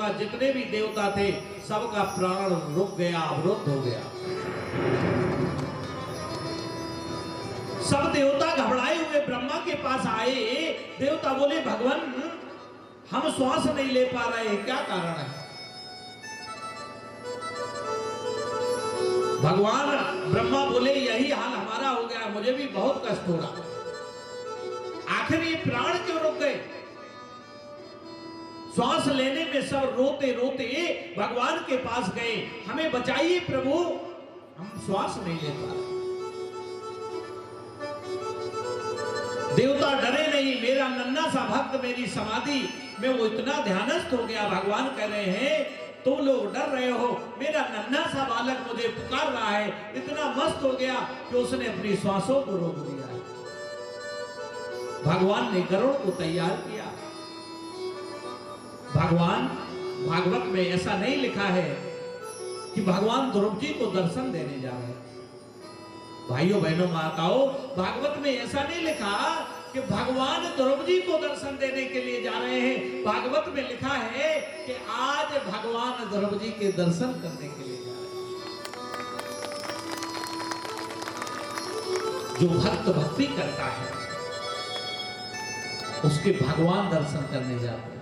का जितने भी देवता थे सबका प्राण रुक गया, अवरुद्ध हो गया। सब देवता घबराए हुए ब्रह्मा के पास आए। देवता बोले भगवान हम श्वास नहीं ले पा रहे, क्या कारण है? भगवान ब्रह्मा बोले यही हाल हमारा हो गया, मुझे भी बहुत कष्ट हो रहा। आखिर ये प्राण क्यों रुक गए? श्वास लेने में सब रोते रोते भगवान के पास गए, हमें बचाइए प्रभु, हम श्वास नहीं ले पा रहे। देवता डरे नहीं, मेरा नन्हा सा भक्त मेरी समाधि में वो इतना ध्यानस्थ हो गया। भगवान कह रहे हैं तुम लोग डर रहे हो, मेरा नन्हा सा बालक मुझे पुकार रहा है, इतना मस्त हो गया कि उसने अपनी श्वासों को रोक दिया। भगवान ने गरुड़ को तैयार किया। भगवान भागवत में ऐसा नहीं लिखा है कि भगवान ध्रुव जी को दर्शन देने जा रहे हैं। भाइयों बहनों माताओं, भागवत में ऐसा नहीं लिखा कि भगवान ध्रुव जी को दर्शन देने के लिए जा रहे हैं। भागवत में लिखा है कि आज भगवान ध्रुव जी के दर्शन करने के लिए जा रहे हैं। जो भक्त भक्ति करता है उसके भगवान दर्शन करने जाते हैं।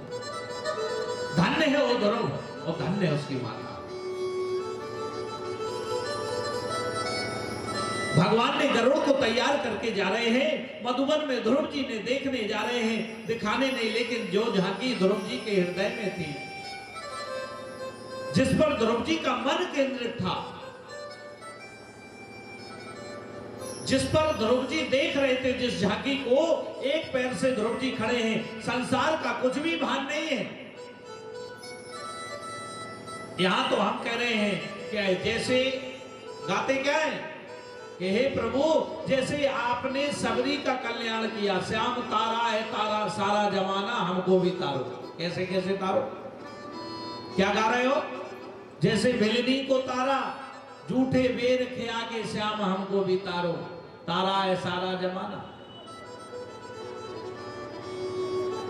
धन्य है वो ध्रुव और धन्य है उसकी माता। भगवान ने गरुड़ को तैयार करके जा रहे हैं। मधुबन में ध्रुव जी ने देखने जा रहे हैं, दिखाने नहीं, लेकिन जो झांकी ध्रुव जी के हृदय में थी, जिस पर ध्रुव जी का मन केंद्रित था, जिस पर ध्रुव जी देख रहे थे, जिस झांकी को, एक पैर से ध्रुव जी खड़े हैं, संसार का कुछ भी भान नहीं है। यहां तो हम कह रहे हैं क्या है, जैसे गाते क्या है कि हे प्रभु जैसे आपने सबरी का कल्याण किया, श्याम तारा है तारा सारा जमाना हमको भी तारो। कैसे कैसे तारो? क्या गा रहे हो? जैसे भिलनी को तारा, झूठे बेर के आगे श्याम हमको भी तारो, तारा है सारा जमाना।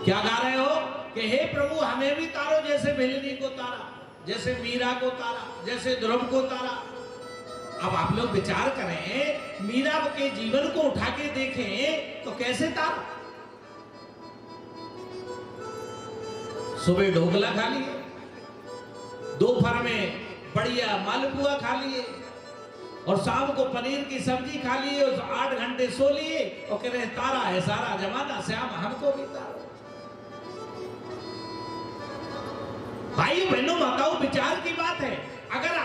क्या गा रहे हो कि हे प्रभु हमें भी तारो, जैसे भिलनी को तारा, जैसे मीरा को तारा, जैसे ध्रुव को तारा। अब आप लोग विचार करें, मीरा के जीवन को उठा के देखें तो कैसे था? सुबह ढोकला खा लिए, दोपहर में बढ़िया मालपुआ खा लिए और शाम को पनीर की सब्जी खा लिए और 8 घंटे सो लिए और कह रहे तारा है सारा जमाना, श्याम हमको भी तारो। भाइयों बहनों माताओं, विचार की बात है। अगर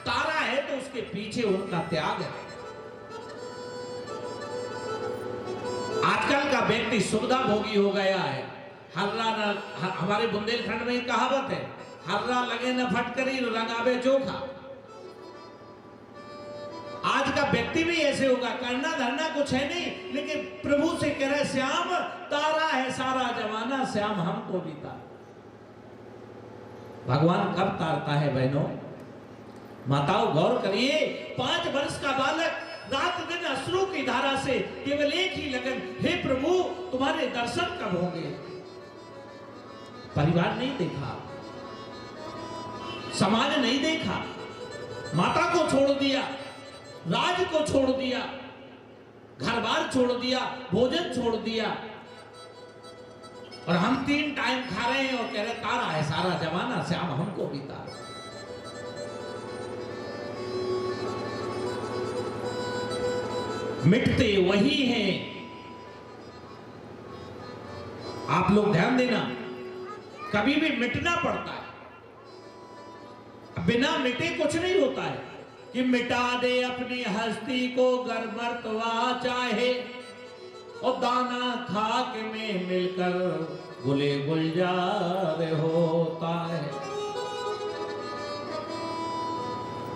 तारा है तो उसके पीछे उनका त्याग है। आजकल का व्यक्ति सुविधा भोगी हो गया है। हर्रा न, हमारे बुंदेलखंड में एक कहावत है, हर्रा लगे न फटकरी रंगावे चोखा। आज का व्यक्ति भी ऐसे होगा, करना धरना कुछ है नहीं, लेकिन प्रभु से कह रहे श्याम तारा है सारा जमाना, श्याम हमको भी तारा। भगवान कब तारता है बहनों माताओं? गौर करिए, 5 वर्ष का बालक रात दिन अश्रु की धारा से केवल एक ही लगन, हे प्रभु तुम्हारे दर्शन कब होंगे? परिवार नहीं देखा, समाज नहीं देखा, माता को छोड़ दिया, राज को छोड़ दिया, घर बार छोड़ दिया, भोजन छोड़ दिया, और हम 3 टाइम खा रहे हैं और कह रहे तारा है सारा जमाना, श्याम हमको भी तारा। मिटते वही हैं। आप लोग ध्यान देना, कभी भी मिटना पड़ता है, बिना मिटे कुछ नहीं होता है। कि मिटा दे अपनी हस्ती को गर मर्तवा चाहे, और दाना खाक में मिलकर गुले गुलजार होता है।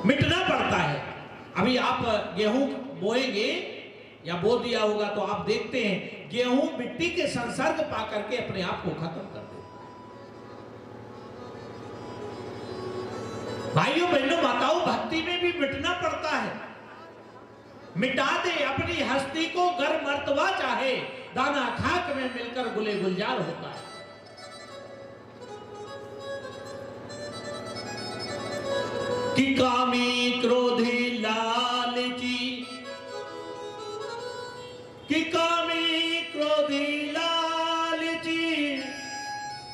मिटना पड़ता है। अभी आप गेहूं बोएंगे या बो दिया होगा तो आप देखते हैं गेहूं मिट्टी के संसर्ग पा करके अपने आप को खत्म कर देता है। भाइयों बहनों माताओं, भक्ति में भी मिटना पड़ता है। मिटा दे अपनी हस्ती को गर मर्तवा चाहे, दाना खाक में मिलकर गुले गुलजार होता है। कि कामी क्रोधी लालची, कि कामी क्रोधी लालची,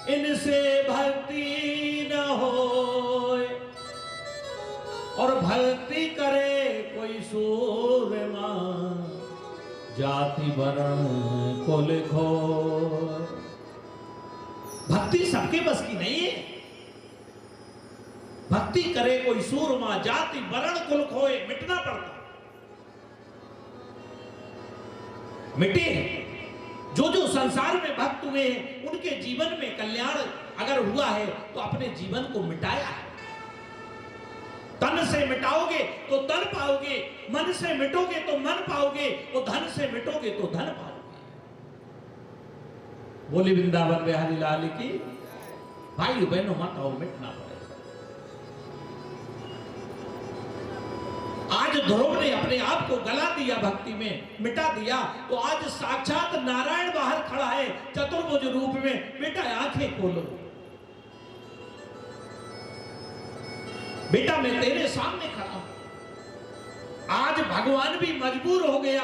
इनसे भक्ति न होए। और भक्ति करे कोई सूरमा, जाति वर्ण कुल खोए। भक्ति सबके बस की नहीं है। भक्ति करे कोई सूरमा, जाति वर्ण कुल खोए। मिटना पड़ता, मिटे। जो जो संसार में भक्त हुए हैं उनके जीवन में कल्याण अगर हुआ है तो अपने जीवन को मिटाया है। तन से मिटाओगे तो तन पाओगे, मन से मिटोगे तो मन पाओगे, और धन से मिटोगे तो धन पाओगे। बोली वृंदावन बिहारी लाल की। भाई बहनों मत आओ, मिटना पड़ेगा। आज ध्रुव ने अपने आप को गला दिया, भक्ति में मिटा दिया, तो आज साक्षात नारायण बाहर खड़ा है चतुर्भुज रूप में। बेटा आंखें खोलो, बेटा मैं तेरे सामने खड़ा हूं। आज भगवान भी मजबूर हो गया।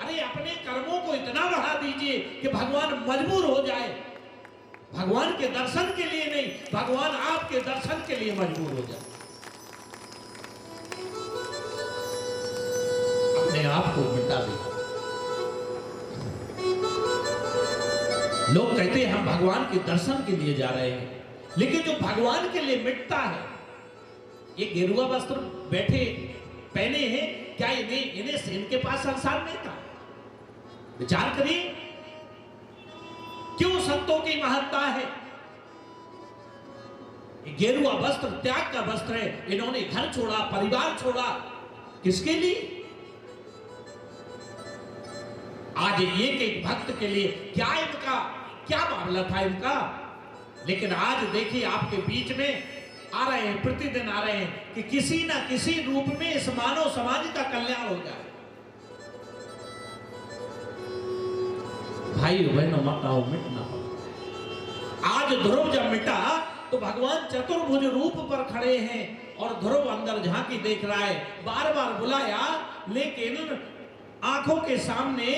अरे अपने कर्मों को इतना बढ़ा दीजिए कि भगवान मजबूर हो जाए। भगवान के दर्शन के लिए नहीं, भगवान आपके दर्शन के लिए मजबूर हो जाए। अपने आप को मिटा दिया। लोग कहते हैं हम भगवान के दर्शन के लिए जा रहे हैं, लेकिन जो भगवान के लिए मिटता है, ये गेरुआ वस्त्र बैठे पहने हैं, क्या इनके पास संसार नहीं था? विचार करिए, क्यों संतों की महत्ता है। गेरुआ वस्त्र त्याग का वस्त्र है। इन्होंने घर छोड़ा, परिवार छोड़ा, किसके लिए? आज एक एक भक्त के लिए। क्या मामला था इनका? लेकिन आज देखिए आपके बीच में आ रहे हैं, प्रतिदिन आ रहे हैं कि किसी ना किसी रूप में इस मानव समाज का कल्याण हो जाए। भाई बहनों मत आओ, मिटना पड़ता। आज ध्रुव जब मिटा तो भगवान चतुर्भुज रूप पर खड़े हैं और ध्रुव अंदर झांकी देख रहा है। बार बार बुलाया, लेकिन आंखों के सामने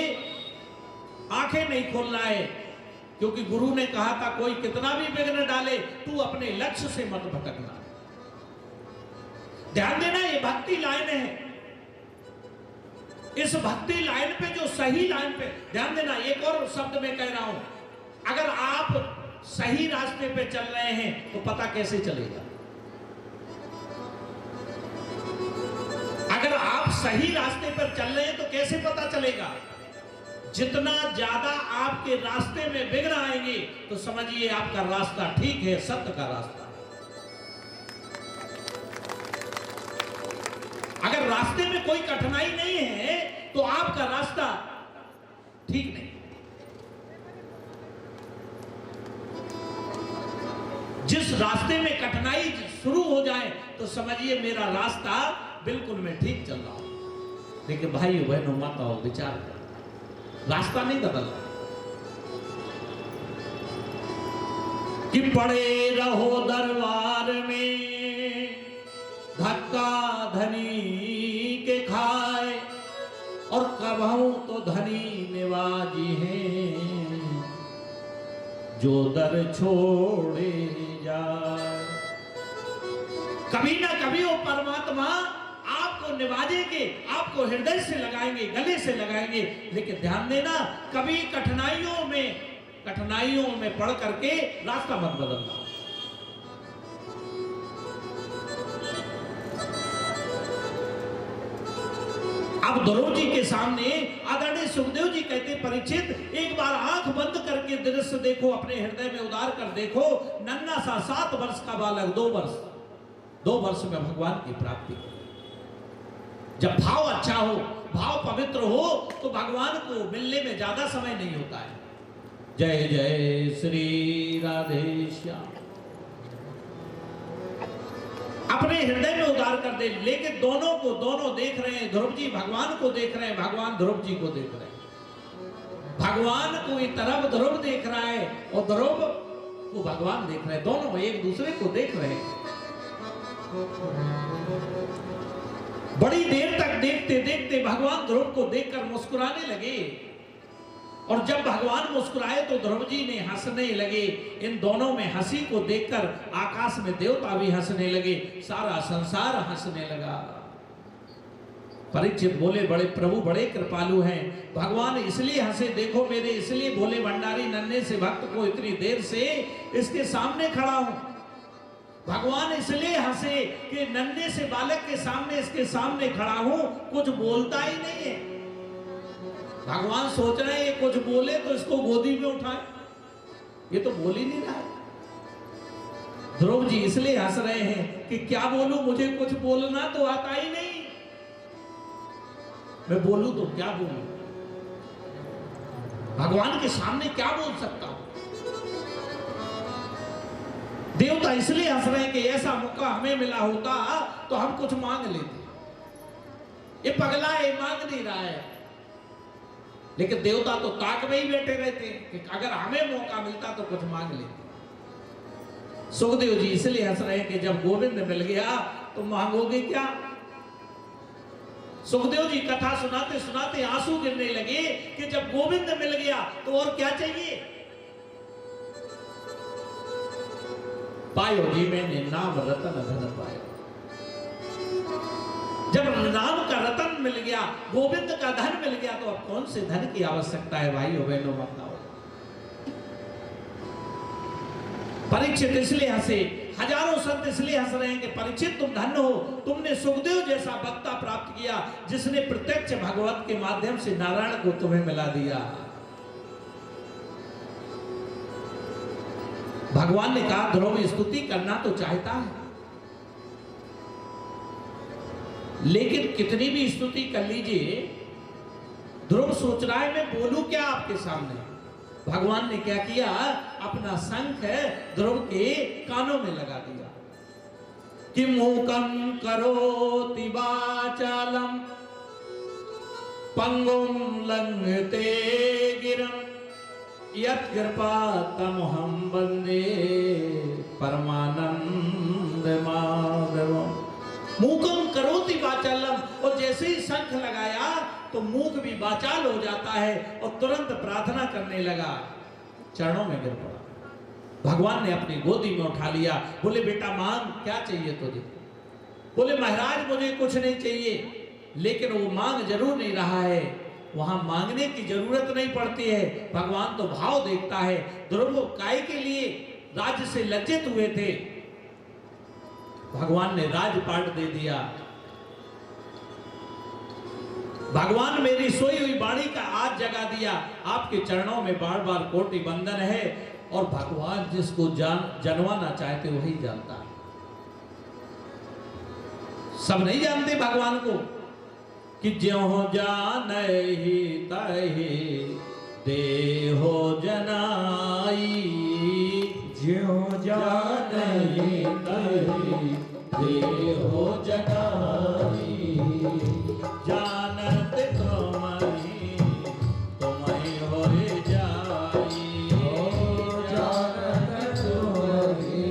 आंखें नहीं खोलना है, क्योंकि गुरु ने कहा था कोई कितना भी विघ्न डाले तू अपने लक्ष्य से मत भटकना। ध्यान देना, ये भक्ति लाइन है। इस भक्ति लाइन पे, जो सही लाइन पे ध्यान देना। एक और शब्द में कह रहा हूं, अगर आप सही रास्ते पे चल रहे हैं तो पता कैसे चलेगा? अगर आप सही रास्ते पर चल रहे हैं तो कैसे पता चलेगा? जितना ज्यादा आपके रास्ते में विघ्न आएंगे तो समझिए आपका रास्ता ठीक है, सत्य का रास्ता। अगर रास्ते में कोई कठिनाई नहीं है तो आपका रास्ता ठीक नहीं। जिस रास्ते में कठिनाई शुरू हो जाए तो समझिए मेरा रास्ता बिल्कुल मैं ठीक चल रहा हूं। लेकिन भाई बहनों मत आओ, विचार करो, रास्ता नहीं बदल रहा कि पड़े रहो दरबार में धक्का धनी के खाए, और कबहू तो धनी निवाजी हैं जो दर छोड़े जाए। कभी ना कभी वो परमात्मा आपको निवाजेंगे, आपको हृदय से लगाएंगे, गले से लगाएंगे। लेकिन ध्यान देना, कभी कठिनाइयों में पड़ करके रास्ता मत बदलना। अब ध्रुव जी के सामने आदरणीय सुखदेव जी कहते, परीक्षित एक बार आंख बंद करके दृश्य देखो, अपने हृदय में उतार कर देखो। नन्हा सा 7 वर्ष का बालक 2 वर्ष में भगवान की प्राप्ति। जब भाव अच्छा हो, भाव पवित्र हो, तो भगवान को मिलने में ज्यादा समय नहीं होता है। जय जय श्री राधे श्याम। अपने हृदय में उतार कर दे। लेकिन दोनों देख रहे हैं, ध्रुव जी भगवान को देख रहे हैं, भगवान ध्रुव जी को देख रहे हैं। भगवान को एक तरफ ध्रुव देख रहा है और ध्रुव को भगवान देख रहे हैं। दोनों एक दूसरे को देख रहे हैं। बड़ी देर तक देखते देखते भगवान ध्रुव को देखकर मुस्कुराने लगे, और जब भगवान मुस्कुराए तो ध्रुव जी ने हंसने लगे। इन दोनों में हंसी को देखकर आकाश में देवता भी हंसने लगे, सारा संसार हंसने लगा। परीक्षित बोले, बड़े प्रभु बड़े कृपालु हैं, भगवान इसलिए हंसे, देखो मेरे इसलिए भोले भंडारी नन्हे से भक्त को इतनी देर से इसके सामने खड़ा हूं। भगवान इसलिए हंसे कि नन्हे से बालक के सामने इसके सामने खड़ा हूं, कुछ बोलता ही नहीं है। भगवान सोच रहे हैं ये कुछ बोले तो इसको गोदी में उठाए, ये तो बोल ही नहीं रहा है। ध्रुव जी इसलिए हंस रहे हैं कि क्या बोलूं, मुझे कुछ बोलना तो आता ही नहीं, मैं बोलूं तो क्या बोलूं, भगवान के सामने क्या बोल सकता हूं। देवता इसलिए हंस रहे हैं कि ऐसा मौका हमें मिला होता तो हम कुछ मांग लेते। ये पगला है, मांग नहीं रहा है, लेकिन देवता तो ताक में ही बैठे रहते कि अगर हमें मौका मिलता तो कुछ मांग लेते। सुखदेव जी इसलिए हंस रहे हैं कि जब गोविंद मिल गया तो मांगोगे क्या। सुखदेव जी कथा सुनाते सुनाते आंसू गिरने लगे कि जब गोविंद मिल गया तो और क्या चाहिए। पायो जी मैंने नाम रतन धन पाया, जब नाम का रतन मिल गया, गोविंद का धन मिल गया, तो अब कौन से धन की आवश्यकता है भाइयों बहनों, बताओ। परीक्षित इसलिए हंसे, हजारों संत इसलिए हंस रहे हैं कि परीक्षित तुम धन्य हो, तुमने सुखदेव जैसा वक्ता प्राप्त किया जिसने प्रत्यक्ष भगवत के माध्यम से नारायण को तुम्हें मिला दिया। भगवान ने कहा ध्रुव स्तुति करना तो चाहता है, लेकिन कितनी भी स्तुति कर लीजिए, ध्रुव सोच रहा है मैं बोलूं क्या आपके सामने। भगवान ने क्या किया, अपना शंख ध्रुव के कानों में लगा दिया कि मूकं करोति वाचालं पंगुं लंघते गिरं यत्कृपातमहं वन्दे परमानंद माधवम्। मूकं करोति वाचालम, और जैसे ही शंख लगाया तो मूक भी वाचाल हो जाता है और तुरंत प्रार्थना करने लगा, चरणों में गिर पड़ा। भगवान ने अपनी गोदी में उठा लिया, बोले बेटा मांग, क्या चाहिए तुझे। बोले महाराज मुझे कुछ नहीं चाहिए, लेकिन वो मांग जरूर नहीं रहा है, वहां मांगने की जरूरत नहीं पड़ती है, भगवान तो भाव देखता है। ध्रुव काय के लिए राज्य से लज्जित हुए थे, भगवान ने राजपाट दे दिया। भगवान मेरी सोई हुई वाणी का आज जगा दिया। आपके चरणों में बार बार कोटि बंदन है, और भगवान जिसको जानवाना चाहते वही जानता है। सब नहीं जानते भगवान को कि ज्यों जानहि तहि देहो जनाई, ज्यों जानहि तहि देहो जनाई, जानत तुम्हि तुम्हि होए जाई, जानत तुम्हि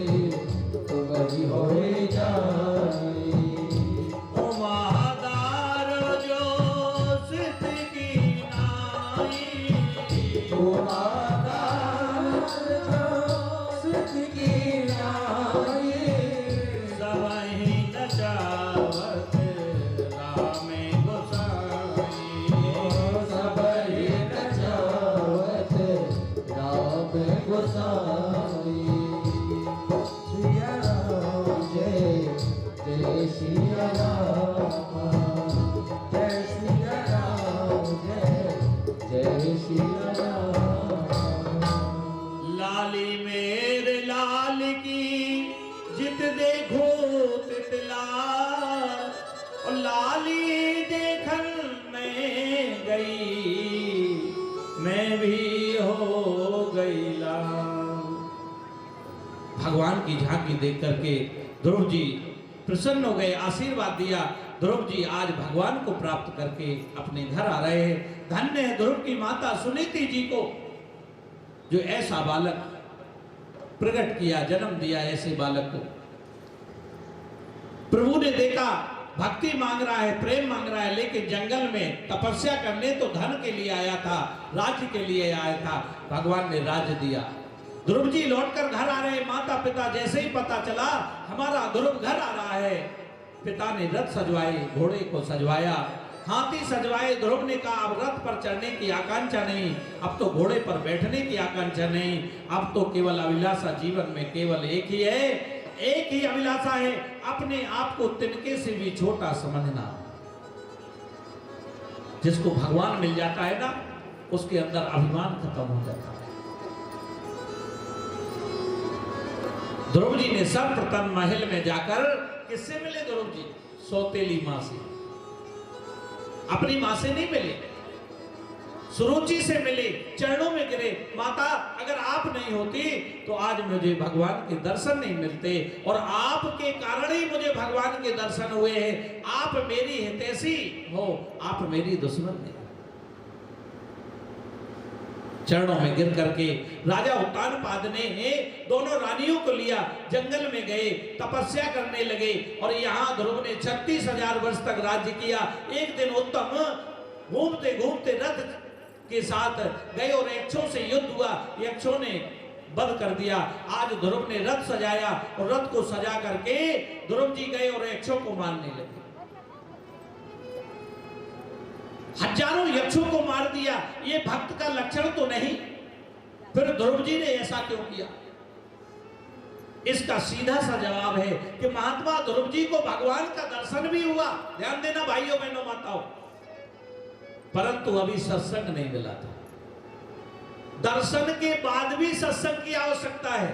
तुम्हि होए जाई। ओ महादार जो सिद्ध की नाई, ओ महादार जो सिद्ध की नाई, सबहि नचावत रामे गोसाई, सबहि नचावत राम गोसाई। सिया राम जय जय सिया राम, जय सिया राम जय जय सिया राम। लाली मेरे लाल की जित देखो तित लाल, और लाली देखन में गई मैं भी हो गई लाल। भगवान की झांकी देख करके ध्रुव जी प्रसन्न हो गए, आशीर्वाद दिया। ध्रुव जी आज भगवान को प्राप्त करके अपने घर आ रहे हैं। धन्य है ध्रुव की माता सुनीति जी को, जो ऐसा बालक प्रकट किया, जन्म दिया ऐसे बालक को। प्रभु ने देखा भक्ति मांग रहा है, प्रेम मांग रहा है, लेकिन जंगल में तपस्या करने तो धन के लिए आया था, राज्य के लिए आया था। भगवान ने राज्य दिया। ध्रुव जी लौटकर घर आ रहे, माता पिता जैसे ही पता चला हमारा ध्रुव घर आ रहा है, पिता ने रथ सजवाए, घोड़े को सजवाया, हाथी सजवाए। ध्रुव ने कहा अब रथ पर चढ़ने की आकांक्षा नहीं, अब तो घोड़े पर बैठने की आकांक्षा नहीं, अब तो केवल अभिलाषा जीवन में केवल एक ही है, एक ही अभिलाषा है, अपने आप को तिनके से भी छोटा समझना। जिसको भगवान मिल जाता है ना, उसके अंदर अभिमान खत्म हो जाता है। ध्रुव जी ने सर्वप्रथम महल में जाकर किससे मिले? ध्रुव जी सौतेली मां से, अपनी मां से नहीं मिले, सुरुचि से मिले, चरणों में गिरे, माता अगर आप नहीं होती तो आज मुझे भगवान के दर्शन नहीं मिलते, और आपके कारण ही मुझे भगवान के दर्शन हुए हैं। आप मेरी हितैषी हो, आप मेरी दुश्मन नहीं। चरणों में गिर करके राजा उत्तानपाद ने दोनों रानियों को लिया, जंगल में गए, तपस्या करने लगे, और यहाँ ध्रुव ने 36,000 वर्ष तक राज्य किया। एक दिन उत्तम घूमते घूमते रथ के साथ गए और यक्षों से युद्ध हुआ, यक्षों ने वध कर दिया। आज ध्रुव ने रथ सजाया और रथ को सजा करके ध्रुव जी गए और यक्षों को मारने लगे। हजारों यक्षों को मार दिया, ये भक्त का लक्षण तो नहीं। फिर ध्रुव जी ने ऐसा क्यों किया? इसका सीधा सा जवाब है कि महात्मा ध्रुव जी को भगवान का दर्शन भी हुआ, ध्यान देना भाइयों बहनों माताओं, परंतु अभी सत्संग नहीं मिला था। दर्शन के बाद भी सत्संग की आवश्यकता है।